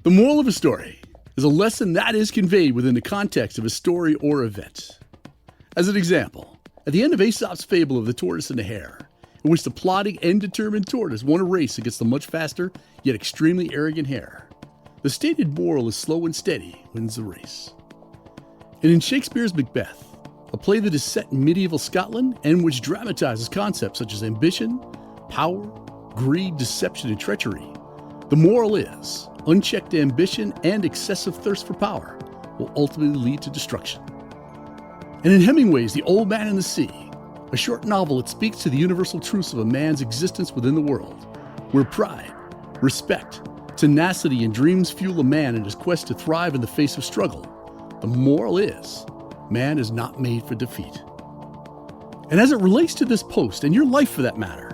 The moral of a story is a lesson that is conveyed within the context of a story or event. As an example, at the end of Aesop's fable of the Tortoise and the Hare, in which the plodding and determined tortoise won a race against the much faster yet extremely arrogant hare, the stated moral is slow and steady wins the race. And in Shakespeare's Macbeth, a play that is set in medieval Scotland and which dramatizes concepts such as ambition, power, greed, deception, and treachery, the moral is unchecked ambition and excessive thirst for power will ultimately lead to destruction. And in Hemingway's The Old Man and the Sea, a short novel that speaks to the universal truths of a man's existence within the world, where pride, respect, tenacity, and dreams fuel a man in his quest to thrive in the face of struggle, the moral is, man is not made for defeat. And as it relates to this post, and your life for that matter,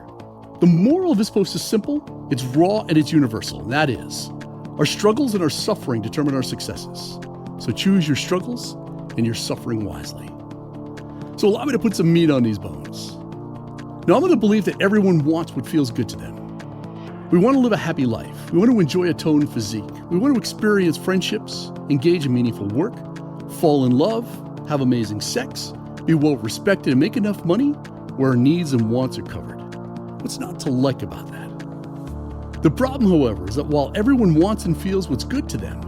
the moral of this post is simple, it's raw, and it's universal, and that is, our struggles and our suffering determine our successes. So choose your struggles and your suffering wisely. So allow me to put some meat on these bones. Now, I'm going to believe that everyone wants what feels good to them. We want to live a happy life. We want to enjoy a toned physique. We want to experience friendships, engage in meaningful work, fall in love, have amazing sex, be well respected, and make enough money where our needs and wants are covered. What's not to like about that? The problem, however, is that while everyone wants and feels what's good to them,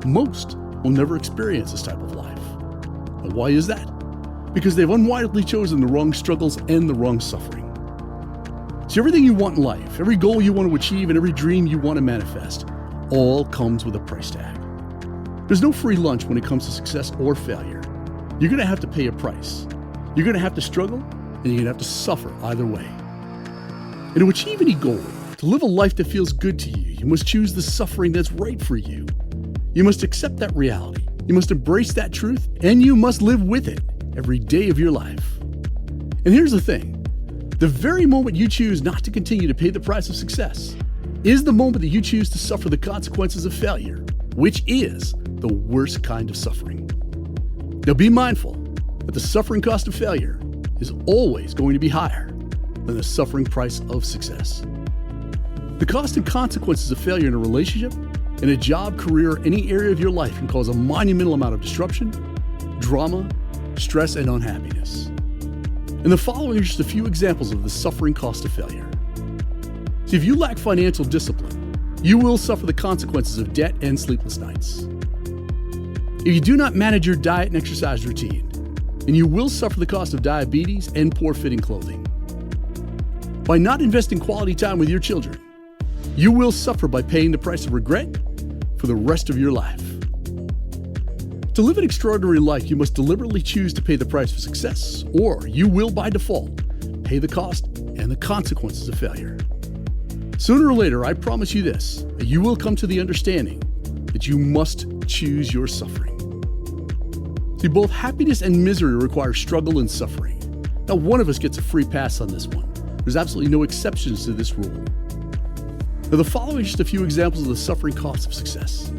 most will never experience this type of life. And why is that? Because they've unwisely chosen the wrong struggles and the wrong suffering. So everything you want in life, every goal you want to achieve, and every dream you want to manifest, all comes with a price tag. There's no free lunch when it comes to success or failure. You're going to have to pay a price. You're going to have to struggle, and you're going to have to suffer either way. And to achieve any goal, to live a life that feels good to you, you must choose the suffering that's right for you. You must accept that reality. You must embrace that truth, and you must live with it every day of your life. And here's the thing. The very moment you choose not to continue to pay the price of success is the moment that you choose to suffer the consequences of failure, which is the worst kind of suffering. Now be mindful that the suffering cost of failure is always going to be higher than the suffering price of success. The cost and consequences of failure in a relationship, in a job, career, any area of your life can cause a monumental amount of disruption, drama, stress, and unhappiness. And the following are just a few examples of the suffering cost of failure. So if you lack financial discipline, you will suffer the consequences of debt and sleepless nights. If you do not manage your diet and exercise routine, then you will suffer the cost of diabetes and poor fitting clothing. By not investing quality time with your children, you will suffer by paying the price of regret for the rest of your life. To live an extraordinary life, you must deliberately choose to pay the price for success, or you will, by default, pay the cost and the consequences of failure. Sooner or later, I promise you this, that you will come to the understanding that you must choose your suffering. See, both happiness and misery require struggle and suffering. Not one of us gets a free pass on this one. There's absolutely no exceptions to this rule. Now, the following are just a few examples of the suffering costs of success.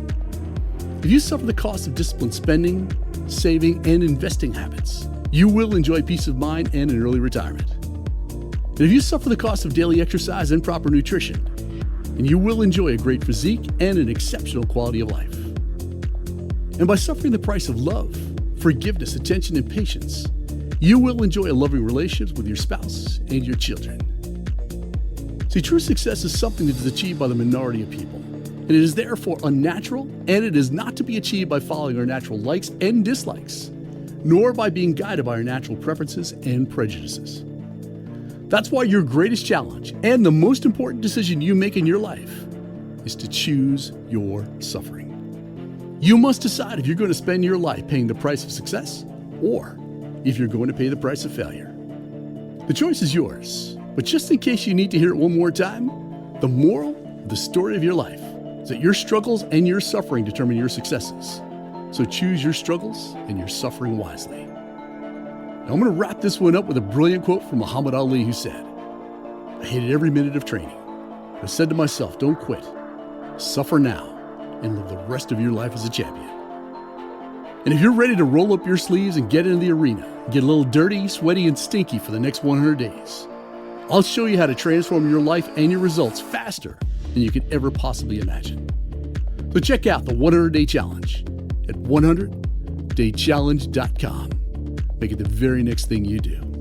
If you suffer the cost of disciplined spending, saving, and investing habits, you will enjoy peace of mind and an early retirement. And if you suffer the cost of daily exercise and proper nutrition, then you will enjoy a great physique and an exceptional quality of life. And by suffering the price of love, forgiveness, attention, and patience, you will enjoy a loving relationship with your spouse and your children. See, true success is something that is achieved by the minority of people. And it is therefore unnatural, and it is not to be achieved by following our natural likes and dislikes, nor by being guided by our natural preferences and prejudices. That's why your greatest challenge and the most important decision you make in your life is to choose your suffering. You must decide if you're going to spend your life paying the price of success or if you're going to pay the price of failure. The choice is yours, but just in case you need to hear it one more time, the moral of the story of your life is that your struggles and your suffering determine your successes. So choose your struggles and your suffering wisely. Now I'm going to wrap this one up with a brilliant quote from Muhammad Ali, who said, "I hated every minute of training. I said to myself, don't quit. Suffer now and live the rest of your life as a champion." And if you're ready to roll up your sleeves and get into the arena, and get a little dirty, sweaty, and stinky for the next 100 days, I'll show you how to transform your life and your results faster than you could ever possibly imagine. So check out the 100-Day Challenge at 100daychallenge.com. Make it the very next thing you do.